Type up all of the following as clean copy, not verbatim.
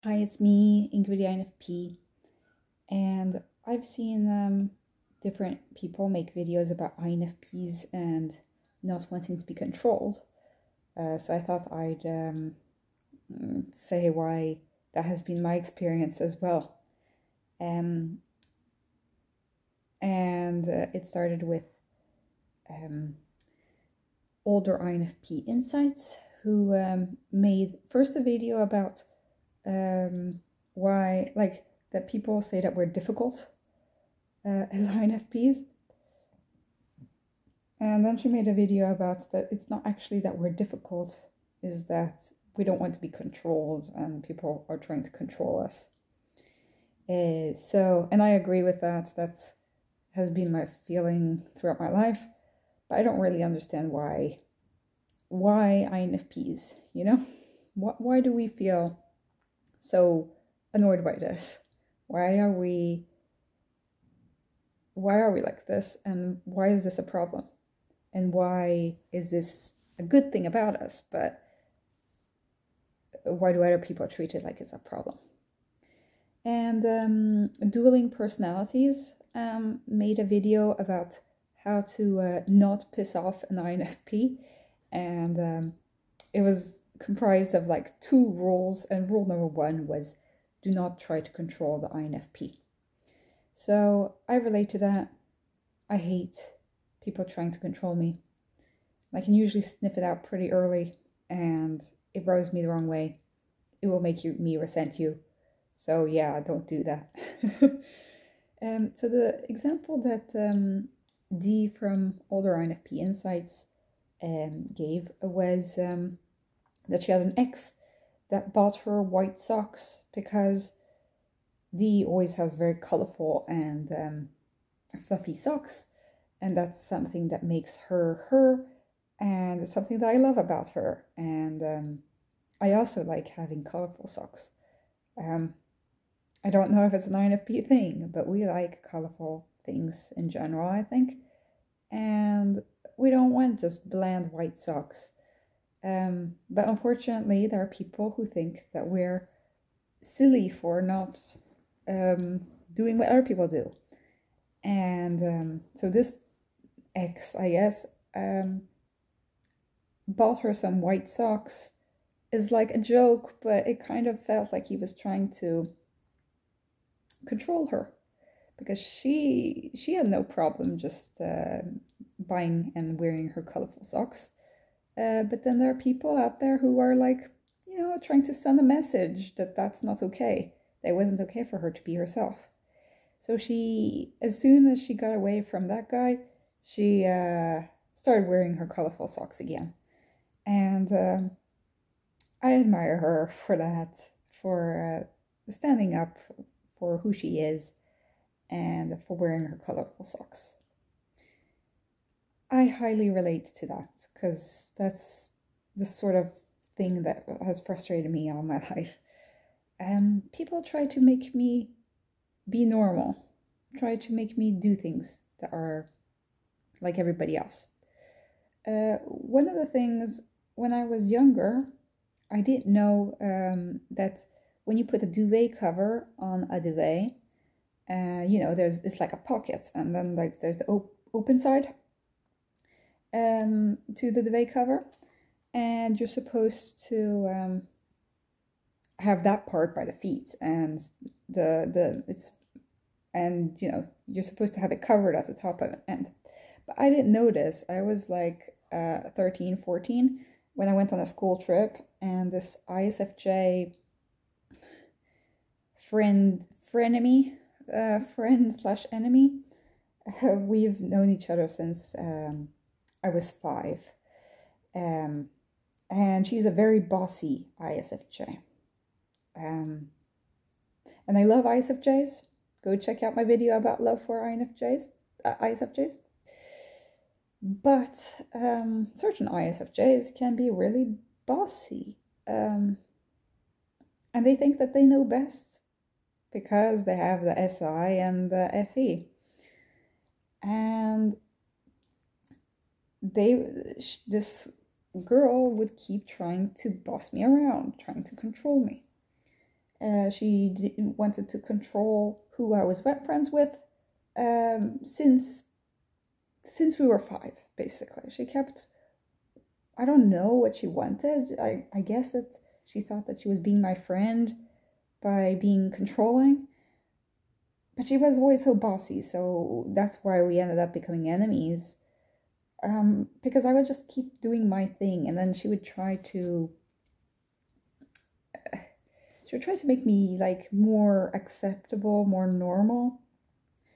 Hi, it's me, Ingrid INFP, and I've seen different people make videos about INFPs and not wanting to be controlled. So I thought I'd say why that has been my experience as well. Um, and it started with older INFP insights who made first a video about why, like, that people say that we're difficult as INFPs. And then she made a video about that it's not actually that we're difficult, is that we don't want to be controlled and people are trying to control us. And I agree with that. That has been my feeling throughout my life, but I don't really understand why INFPs, you know? Why do we feel so annoyed by this? Why are we like this, and why is this a problem? And why is this a good thing about us, but why do other people treat it like it's a problem? And Dueling Personalities made a video about how to not piss off an INFP, and it was comprised of like 2 rules, and rule number 1 was do not try to control the INFP. So I relate to that. I hate people trying to control me. I can usually sniff it out pretty early, and it rubs me the wrong way. It will make me resent you. So yeah, don't do that. So the example that Dee from Older INFP Insights gave was that she had an ex that bought her white socks because Dee always has very colorful and fluffy socks, and that's something that makes her her, and it's something that I love about her. And I also like having colorful socks. I don't know if it's an INFP thing, but we like colorful things in general, I think. And we don't want just bland white socks. But unfortunately, there are people who think that we're silly for not doing what other people do. And so this ex, I guess, bought her some white socks. Is like a joke, but it kind of felt like he was trying to control her, because she had no problem just buying and wearing her colorful socks. But then there are people out there who are like, trying to send a message that that's not okay. That it wasn't okay for her to be herself. So she, as soon as she got away from that guy, she started wearing her colorful socks again. And I admire her for that, for standing up for who she is and for wearing her colorful socks. I highly relate to that, because that's the sort of thing that has frustrated me all my life. People try to make me be normal, try to make me do things that are like everybody else. One of the things, when I was younger, I didn't know that when you put a duvet cover on a duvet, it's like a pocket, and then like there's the open side to the duvet cover, and you're supposed to have that part by the feet, and you're supposed to have it covered at the top of it. But I didn't notice. I was like 13, 14 when I went on a school trip, and this ISFJ friend slash enemy, we've known each other since I was 5, and she's a very bossy ISFJ, and I love ISFJs. Go check out my video about love for ISFJs. But certain ISFJs can be really bossy, and they think that they know best because they have the SI and the FE. And this girl would keep trying to boss me around, trying to control me. She wanted to control who I was friends with since we were 5, basically. She kept, I don't know what she wanted. I guess that she thought that she was being my friend by being controlling. But she was always so bossy, so that's why we ended up becoming enemies. Because I would just keep doing my thing, and then she would try to make me like more acceptable, more normal.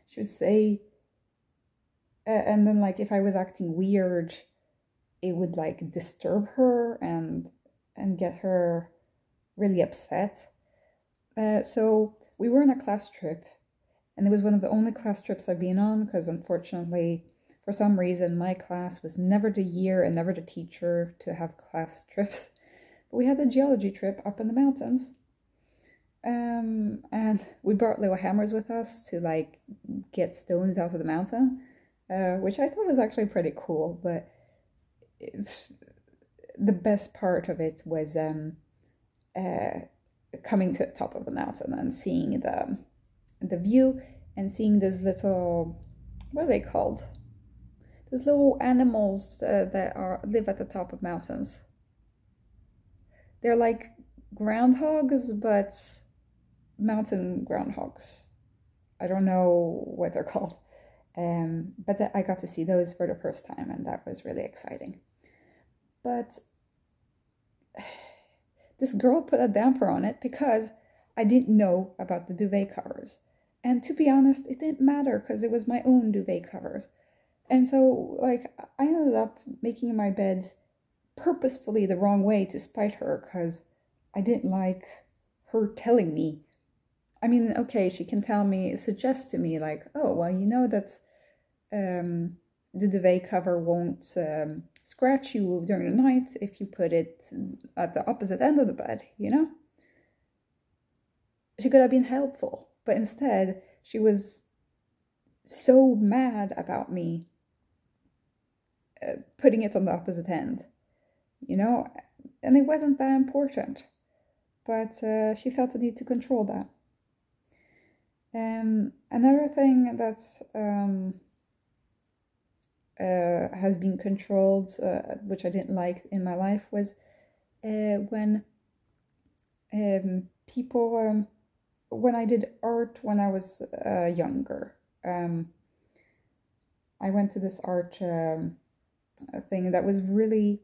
She would say, and then like if I was acting weird, it would like disturb her and get her really upset. So we were on a class trip, and it was one of the only class trips I've been on, because unfortunately, for some reason, my class was never the year and never the teacher to have class trips. But we had a geology trip up in the mountains. And we brought little hammers with us to like get stones out of the mountain, which I thought was actually pretty cool. But the best part of it was coming to the top of the mountain and seeing the view and seeing those little, what are they called? Those little animals that live at the top of mountains. They're like groundhogs, but mountain groundhogs. I don't know what they're called. But I got to see those for the first time, and that was really exciting. But this girl put a damper on it because I didn't know about the duvet covers. And to be honest, it didn't matter because it was my own duvet covers. And so, like, I ended up making my bed purposefully the wrong way to spite her because I didn't like her telling me. I mean, okay, she can suggest to me, like, oh, well, you know that the duvet cover won't scratch you during the night if you put it at the opposite end of the bed, you know? She could have been helpful, but instead she was so mad about me putting it on the opposite end, you know? And it wasn't that important, but she felt the need to control that. Another thing that has been controlled, which I didn't like in my life, was when people, when I did art when I was younger. I went to this art thing that was really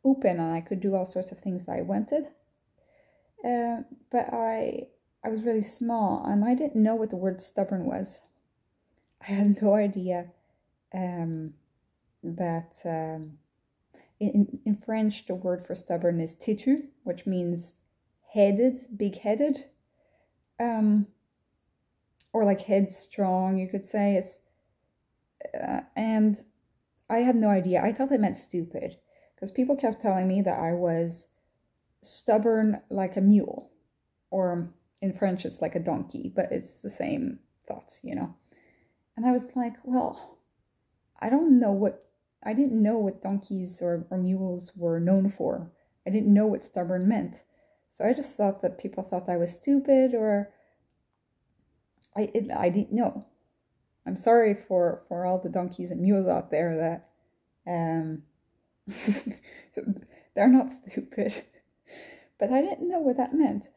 open, and I could do all sorts of things that I wanted. But I was really small, and I didn't know what the word stubborn was. I had no idea that in French the word for stubborn is têtu, which means headed, big-headed, or like headstrong, you could say. It's and I had no idea. I thought it meant stupid, because people kept telling me that I was stubborn like a mule, or in French it's like a donkey, but it's the same thought, you know. And I was like, well, I didn't know what donkeys or mules were known for. I didn't know what stubborn meant. So I just thought that people thought I was stupid, or I didn't know. I'm sorry for all the donkeys and mules out there that they're not stupid. But I didn't know what that meant.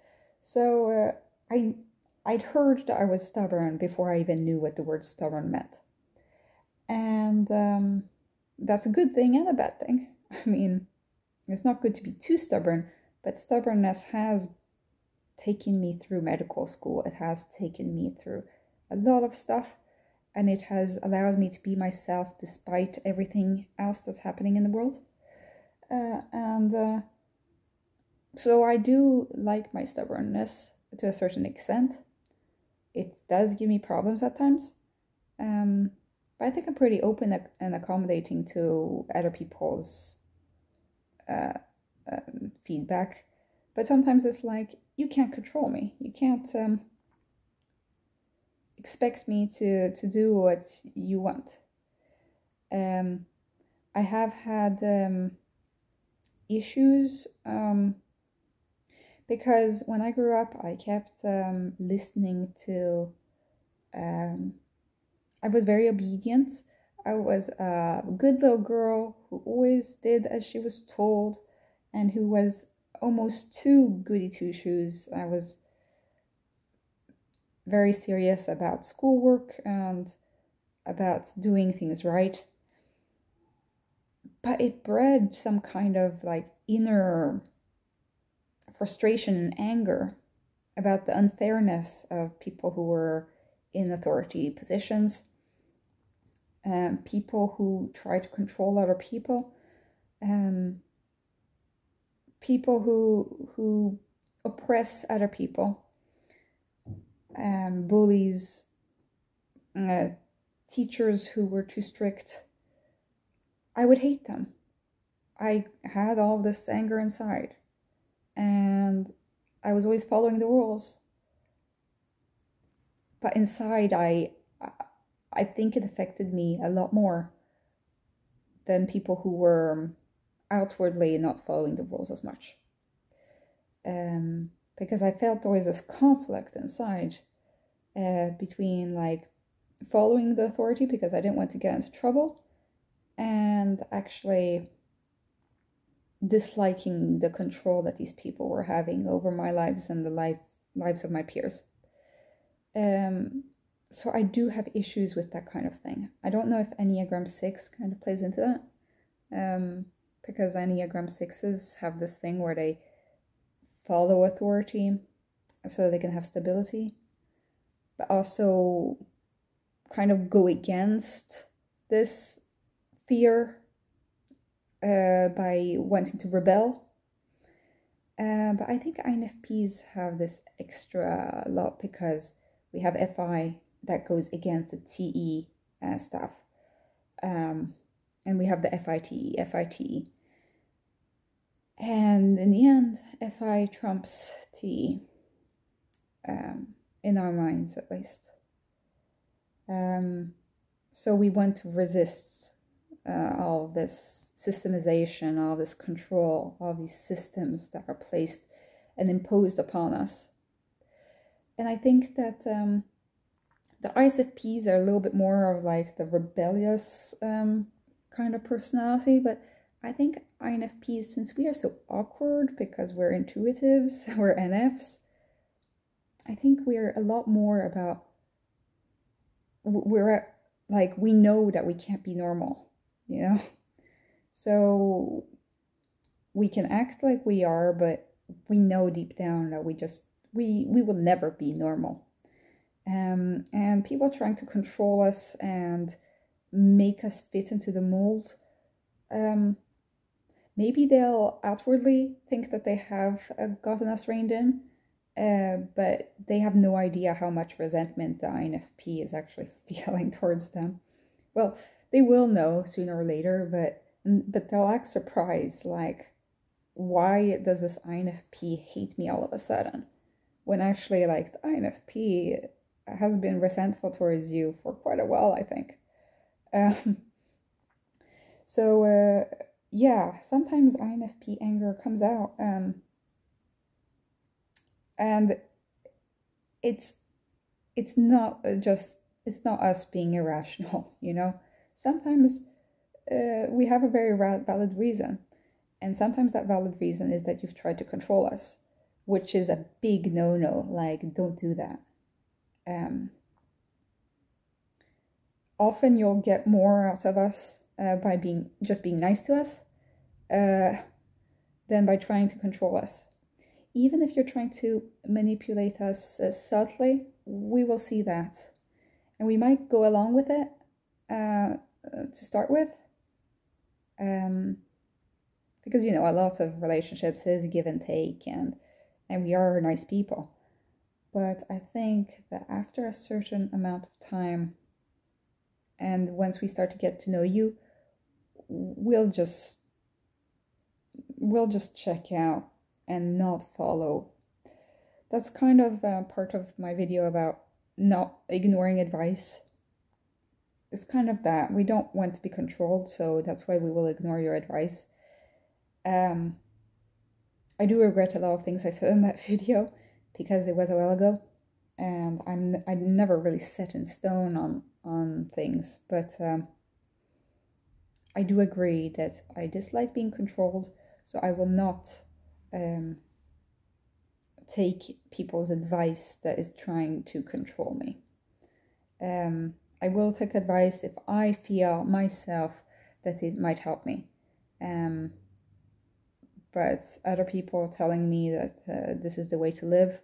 So I'd heard that I was stubborn before I even knew what the word stubborn meant. And that's a good thing and a bad thing. I mean, it's not good to be too stubborn, but stubbornness has taken me through medical school. It has taken me through a lot of stuff, and it has allowed me to be myself despite everything else that's happening in the world. So I do like my stubbornness to a certain extent. It does give me problems at times, but I think I'm pretty open and accommodating to other people's feedback. But sometimes it's like, you can't control me. You can't expect me to do what you want. I have had issues Because when I grew up, I kept listening to, I was very obedient. I was a good little girl who always did as she was told and who was almost too goody two-shoes. I was very serious about schoolwork and about doing things right. But it bred some kind of like inner frustration and anger about the unfairness of people who were in authority positions, people who try to control other people, people who oppress other people, bullies, teachers who were too strict. I would hate them. I had all this anger inside, and I was always following the rules. But inside, I think it affected me a lot more than people who were outwardly not following the rules as much. Because I felt always this conflict inside between like following the authority because I didn't want to get into trouble and actually disliking the control that these people were having over my lives and the lives of my peers. So I do have issues with that kind of thing. I don't know if Enneagram 6 kind of plays into that, because Enneagram 6s have this thing where they follow authority so that they can have stability, but also kind of go against this fear by wanting to rebel. But I think INFPs have this extra lot because we have FI that goes against the TE stuff. And we have the FITE. And in the end, FI trumps TE, in our minds at least. So we want to resist all this systemization, all this control, all these systems that are placed and imposed upon us. And I think that the ISFPs are a little bit more of like the rebellious kind of personality, but I think INFPs, since we are so awkward because we're intuitives, we're NFs, I think we're a lot more about, we're like, we know that we can't be normal, you know? So we can act like we are, but we know deep down that we will never be normal. And people trying to control us and make us fit into the mold, maybe they'll outwardly think that they have gotten us reined in, but they have no idea how much resentment the INFP is actually feeling towards them. Well, they will know sooner or later, but they'll act surprised, like, why does this INFP hate me all of a sudden? When actually, like, the INFP has been resentful towards you for quite a while, I think. Yeah, sometimes INFP anger comes out, and it's not us being irrational, you know. Sometimes we have a very valid reason, and sometimes that valid reason is that you've tried to control us, which is a big no-no. Like, don't do that. Often you'll get more out of us by being nice to us than by trying to control us. Even if you're trying to manipulate us subtly, we will see that. And we might go along with it to start with. Because, you know, a lot of relationships is give and take, and we are nice people. But I think that after a certain amount of time, and once we start to get to know you, we'll just check out and not follow. That's kind of part of my video about not ignoring advice. It's kind of that. We don't want to be controlled, so that's why we will ignore your advice. I do regret a lot of things I said in that video because it was a while ago, and I'm never really set in stone on things, but I do agree that I dislike being controlled, so I will not take people's advice that is trying to control me. I will take advice if I feel myself that it might help me. But other people telling me that this is the way to live,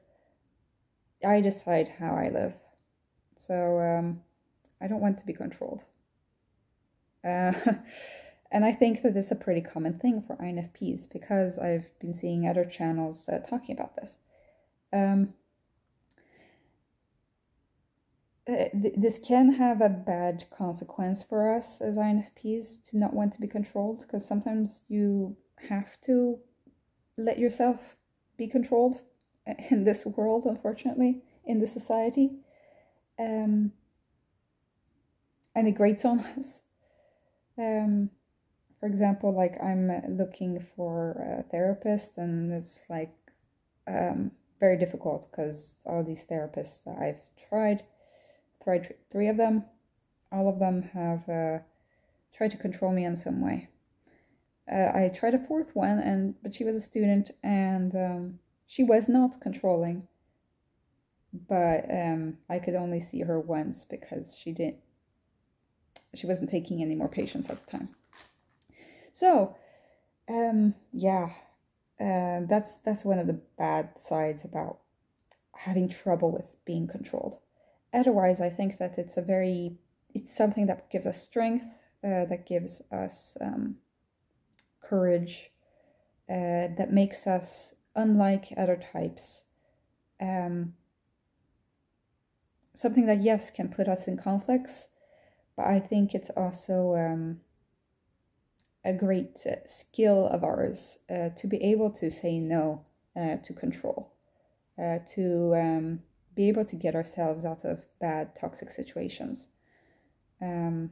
I decide how I live. So I don't want to be controlled. And I think that it's a pretty common thing for INFPs because I've been seeing other channels talking about this. This can have a bad consequence for us as INFPs to not want to be controlled, because sometimes you have to let yourself be controlled in this world, unfortunately, in this society. And it grates on us. For example, like I'm looking for a therapist, and it's like very difficult because all these therapists that I've tried 3 of them, all of them have tried to control me in some way. I tried a 4th one, but she was a student, and she was not controlling, but I could only see her once because she wasn't taking any more patients at the time. So yeah, that's one of the bad sides about having trouble with being controlled. Otherwise, I think that it's something that gives us strength, that gives us courage, that makes us unlike other types. Something that, yes, can put us in conflicts, but I think it's also a great skill of ours to be able to say no to control, to be able to get ourselves out of bad, toxic situations, to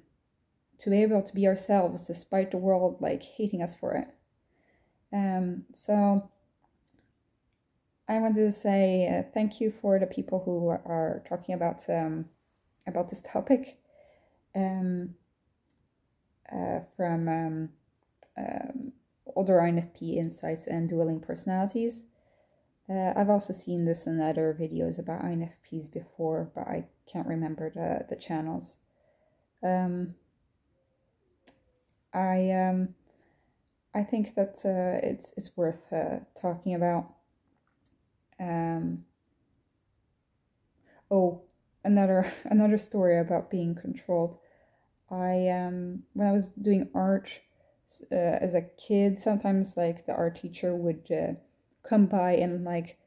be able to be ourselves despite the world like hating us for it. So I want to say thank you for the people who are talking about this topic, from older INFP insights and dueling personalities. I've also seen this in other videos about INFPs before, but I can't remember the channels. I think that it's worth talking about. Another story about being controlled. When I was doing art as a kid, sometimes like the art teacher would come by and like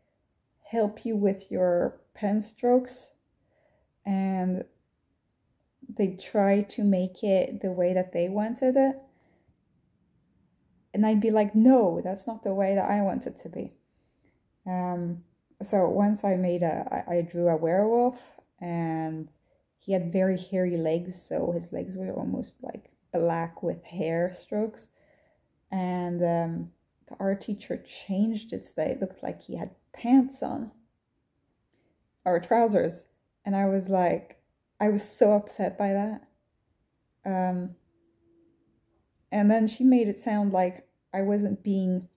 help you with your pen strokes, and they try to make it the way that they wanted it, and I'd be like, no, that's not the way that I want it to be. So once I drew a werewolf, and he had very hairy legs, so his legs were almost like black with hair strokes, and the art teacher changed it so that it looked like he had pants on, or trousers, and I was so upset by that. And then she made it sound like I wasn't being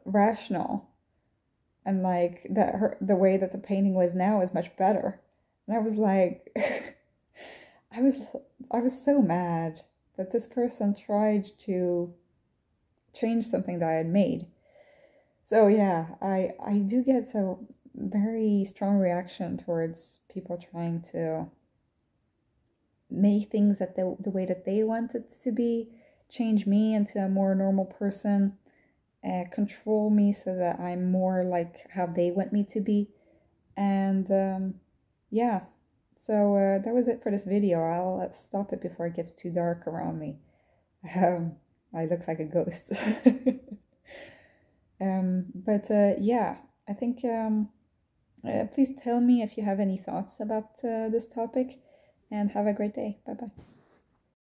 rational, and like that the way that the painting was now is much better. And I was like, I was so mad that this person tried to change something that I had made. So yeah, I do get a very strong reaction towards people trying to make things that the way that they want it to be, change me into a more normal person, control me so that I'm more like how they want me to be. And yeah, so that was it for this video. I'll stop it before it gets too dark around me. I look like a ghost. But yeah, I think please tell me if you have any thoughts about this topic, and have a great day. Bye bye.